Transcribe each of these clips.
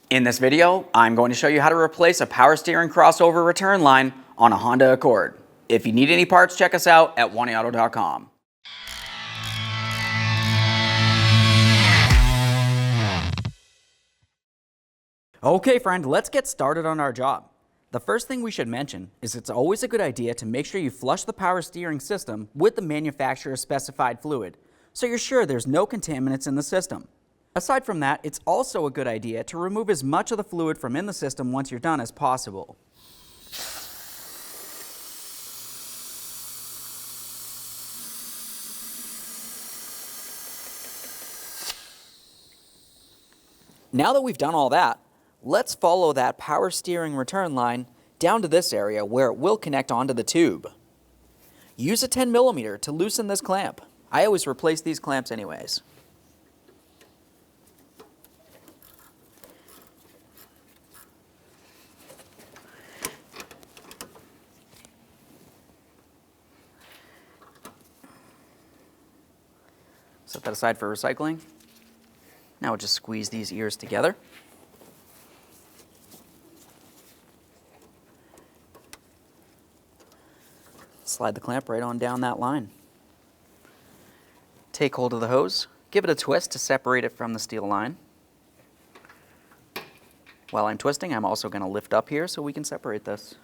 In this video, I'm going to show you how to replace a power steering crossover return line on a Honda Accord. If you need any parts, check us out at oneauto.com. Okay friend, let's get started on our job. The first thing we should mention is it's always a good idea to make sure you flush the power steering system with the manufacturer's specified fluid, so you're sure there's no contaminants in the system. Aside from that, it's also a good idea to remove as much of the fluid from in the system once you're done as possible. Now that we've done all that, let's follow that power steering return line down to this area where it will connect onto the tube. Use a 10mm to loosen this clamp. I always replace these clamps anyways. Set that aside for recycling. Now we'll just squeeze these ears together. Slide the clamp right on down that line. Take hold of the hose, give it a twist to separate it from the steel line. While I'm twisting, I'm also going to lift up here so we can separate this.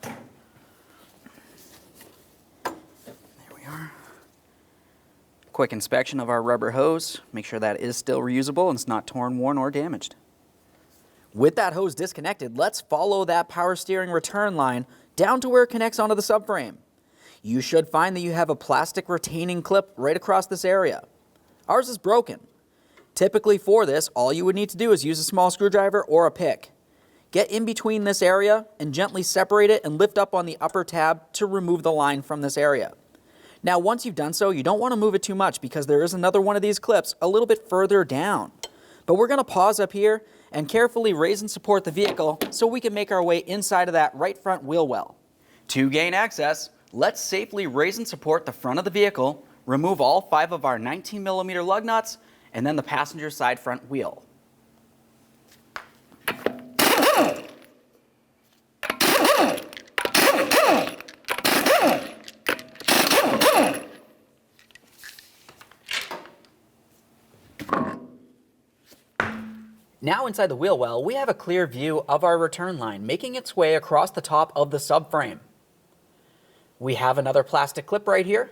There we are. Quick inspection of our rubber hose. Make sure that is still reusable and it's not torn, worn, or damaged. With that hose disconnected, let's follow that power steering return line down to where it connects onto the subframe. You should find that you have a plastic retaining clip right across this area. Ours is broken. Typically for this, all you would need to do is use a small screwdriver or a pick. Get in between this area and gently separate it and lift up on the upper tab to remove the line from this area. Now once you've done so, you don't want to move it too much because there is another one of these clips a little bit further down. But we're going to pause up here and carefully raise and support the vehicle so we can make our way inside of that right front wheel well. To gain access, let's safely raise and support the front of the vehicle, remove all 5 of our 19mm lug nuts, and then the passenger side front wheel. Now inside the wheel well, we have a clear view of our return line making its way across the top of the subframe. We have another plastic clip right here.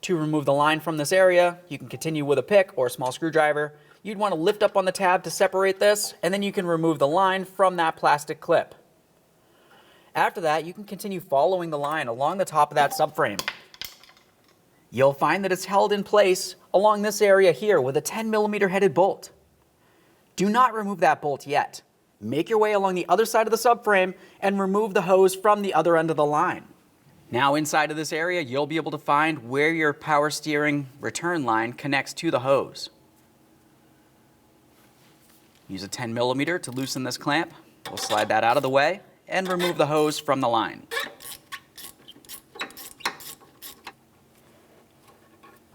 To remove the line from this area, you can continue with a pick or a small screwdriver. You'd want to lift up on the tab to separate this, and then you can remove the line from that plastic clip. After that, you can continue following the line along the top of that subframe. You'll find that it's held in place along this area here with a 10mm headed bolt. Do not remove that bolt yet. Make your way along the other side of the subframe and remove the hose from the other end of the line. Now inside of this area, you'll be able to find where your power steering return line connects to the hose. Use a 10mm to loosen this clamp. We'll slide that out of the way and remove the hose from the line. I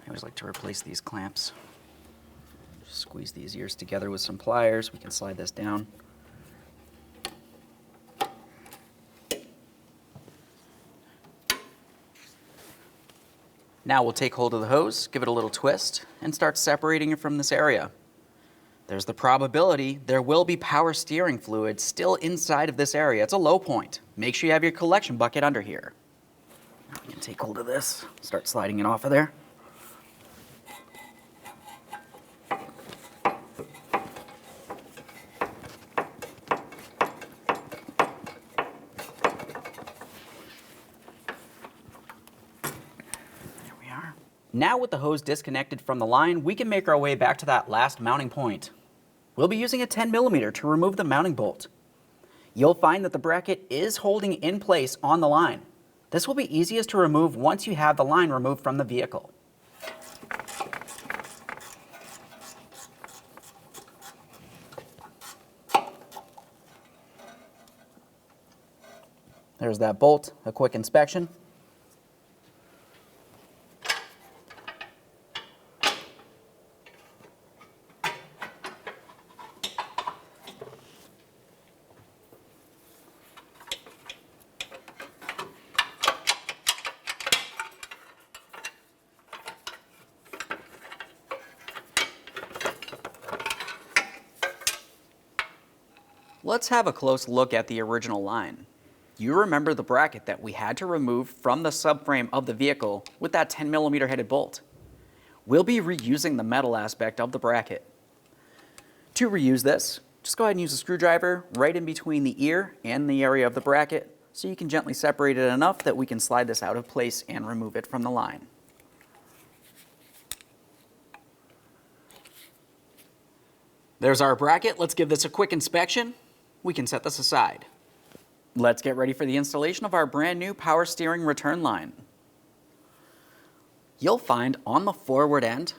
always like to replace these clamps. Just squeeze these ears together with some pliers. We can slide this down. Now we'll take hold of the hose, give it a little twist, and start separating it from this area. There's the probability there will be power steering fluid still inside of this area. It's a low point. Make sure you have your collection bucket under here. Now we can take hold of this, start sliding it off of there. Now with the hose disconnected from the line, we can make our way back to that last mounting point. We'll be using a 10mm to remove the mounting bolt. You'll find that the bracket is holding in place on the line. This will be easiest to remove once you have the line removed from the vehicle. There's that bolt, a quick inspection. Let's have a close look at the original line. You remember the bracket that we had to remove from the subframe of the vehicle with that 10mm headed bolt. We'll be reusing the metal aspect of the bracket. To reuse this, just go ahead and use a screwdriver right in between the ear and the area of the bracket so you can gently separate it enough that we can slide this out of place and remove it from the line. There's our bracket. Let's give this a quick inspection. We can set this aside. Let's get ready for the installation of our brand new power steering return line. You'll find on the forward end,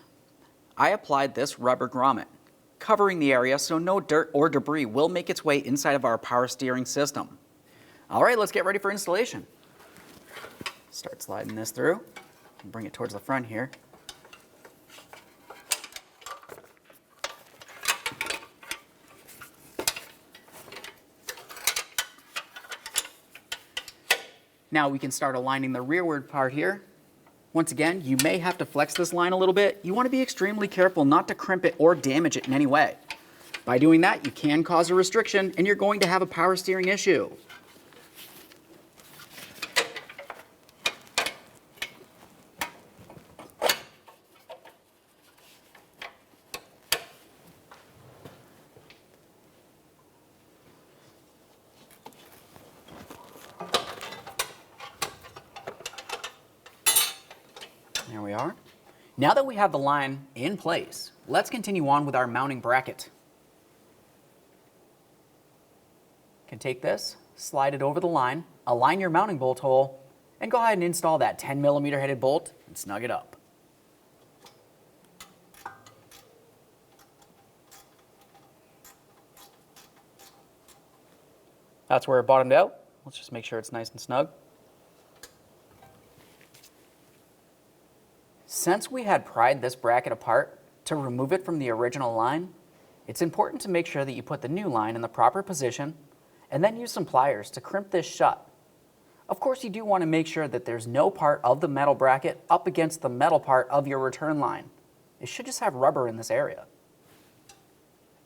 I applied this rubber grommet, covering the area so no dirt or debris will make its way inside of our power steering system. All right, let's get ready for installation. Start sliding this through and bring it towards the front here. Now we can start aligning the rearward part here. Once again, you may have to flex this line a little bit. You want to be extremely careful not to crimp it or damage it in any way. By doing that, you can cause a restriction and you're going to have a power steering issue. There we are. Now that we have the line in place, let's continue on with our mounting bracket. You can take this, slide it over the line, align your mounting bolt hole, and go ahead and install that 10mm headed bolt and snug it up. That's where it bottomed out. Let's just make sure it's nice and snug. Since we had pried this bracket apart to remove it from the original line, it's important to make sure that you put the new line in the proper position and then use some pliers to crimp this shut. Of course, you do want to make sure that there's no part of the metal bracket up against the metal part of your return line. It should just have rubber in this area.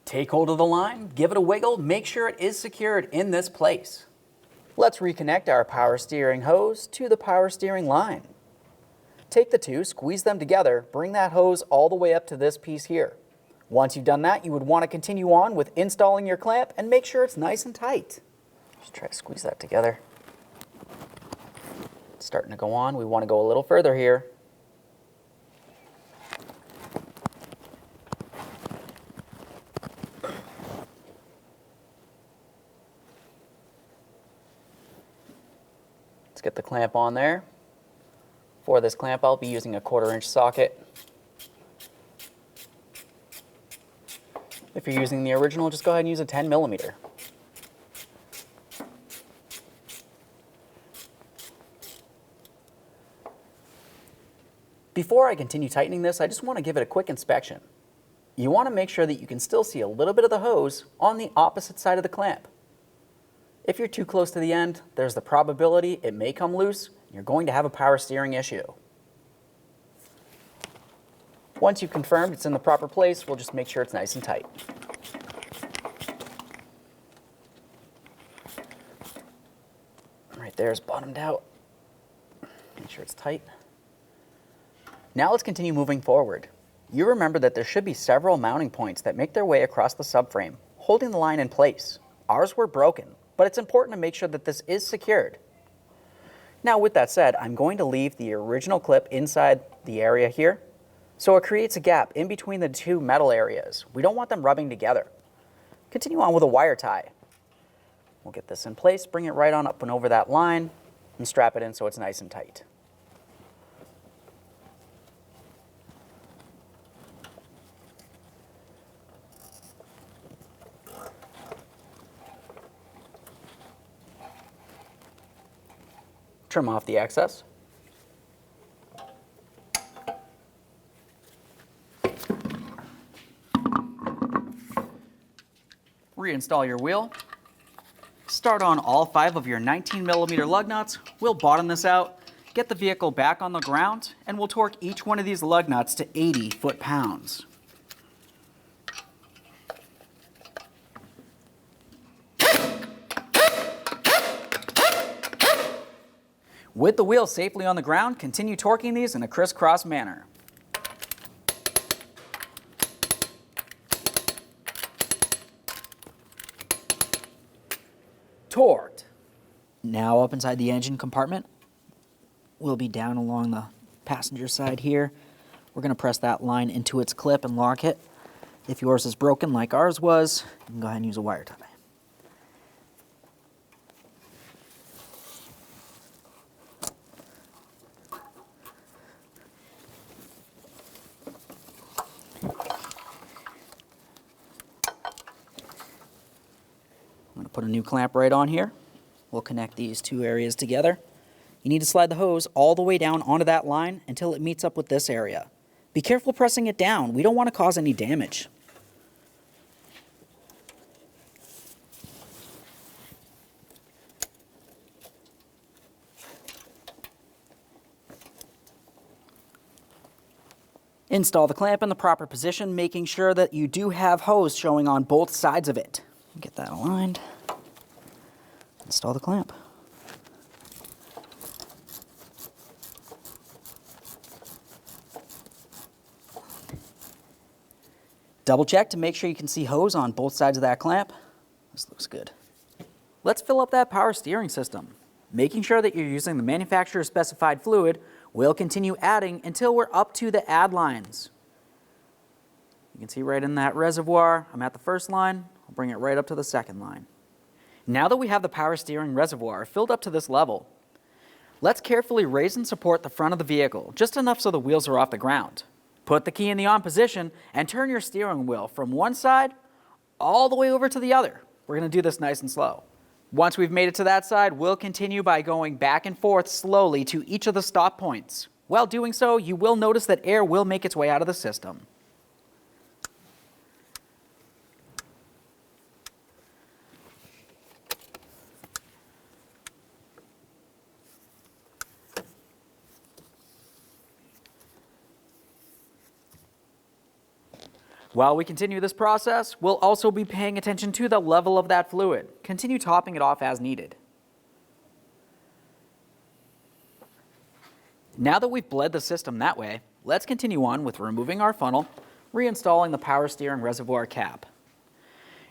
Take hold of the line, give it a wiggle, make sure it is secured in this place. Let's reconnect our power steering hose to the power steering line. Take the two, squeeze them together, bring that hose all the way up to this piece here. Once you've done that, you would want to continue on with installing your clamp and make sure it's nice and tight. Just try to squeeze that together. It's starting to go on. We want to go a little further here. Let's get the clamp on there. For this clamp, I'll be using a 1/4-inch socket. If you're using the original, just go ahead and use a 10mm. Before I continue tightening this, I just want to give it a quick inspection. You want to make sure that you can still see a little bit of the hose on the opposite side of the clamp. If you're too close to the end, there's the probability it may come loose. You're going to have a power steering issue. Once you've confirmed it's in the proper place, we'll just make sure it's nice and tight. Right there is bottomed out. Make sure it's tight. Now let's continue moving forward. You remember that there should be several mounting points that make their way across the subframe, holding the line in place. Ours were broken, but it's important to make sure that this is secured. Now with that said, I'm going to leave the original clip inside the area here, so it creates a gap in between the two metal areas. We don't want them rubbing together. Continue on with a wire tie. We'll get this in place, bring it right on up and over that line, and strap it in so it's nice and tight. Trim off the excess. Reinstall your wheel. Start on all 5 of your 19mm lug nuts. We'll bottom this out, get the vehicle back on the ground, and we'll torque each one of these lug nuts to 80 foot-pounds. With the wheels safely on the ground, continue torquing these in a crisscross manner. Torqued. Now up inside the engine compartment, we'll be down along the passenger side here. We're going to press that line into its clip and lock it. If yours is broken like ours was, you can go ahead and use a wire tie. I'm going to put a new clamp right on here. We'll connect these two areas together. You need to slide the hose all the way down onto that line until it meets up with this area. Be careful pressing it down. We don't want to cause any damage. Install the clamp in the proper position, making sure that you do have hose showing on both sides of it. Get that aligned. Install the clamp. Double check to make sure you can see hose on both sides of that clamp. This looks good. Let's fill up that power steering system. Making sure that you're using the manufacturer specified fluid, we'll continue adding until we're up to the add lines. You can see right in that reservoir, I'm at the first line, I'll bring it right up to the second line. Now that we have the power steering reservoir filled up to this level, let's carefully raise and support the front of the vehicle, just enough so the wheels are off the ground. Put the key in the on position and turn your steering wheel from one side all the way over to the other. We're going to do this nice and slow. Once we've made it to that side, we'll continue by going back and forth slowly to each of the stop points. While doing so, you will notice that air will make its way out of the system. While we continue this process, we'll also be paying attention to the level of that fluid. Continue topping it off as needed. Now that we've bled the system that way, let's continue on with removing our funnel, reinstalling the power steering reservoir cap.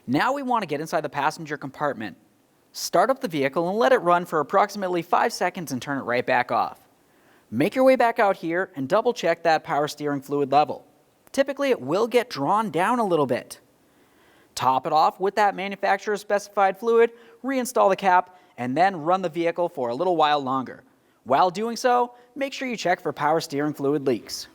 Now we want to get inside the passenger compartment, start up the vehicle and let it run for approximately 5 seconds and turn it right back off. Make your way back out here and double check that power steering fluid level. Typically, it will get drawn down a little bit. Top it off with that manufacturer specified fluid, reinstall the cap, and then run the vehicle for a little while longer. While doing so, make sure you check for power steering fluid leaks.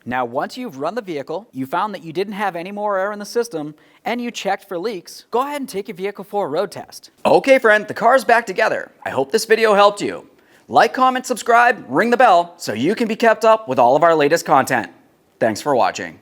Now, once you've run the vehicle, you found that you didn't have any more air in the system, and you checked for leaks, go ahead and take your vehicle for a road test. Okay, friend, the car's back together. I hope this video helped you. Like, comment, subscribe, ring the bell so you can be kept up with all of our latest content. Thanks for watching.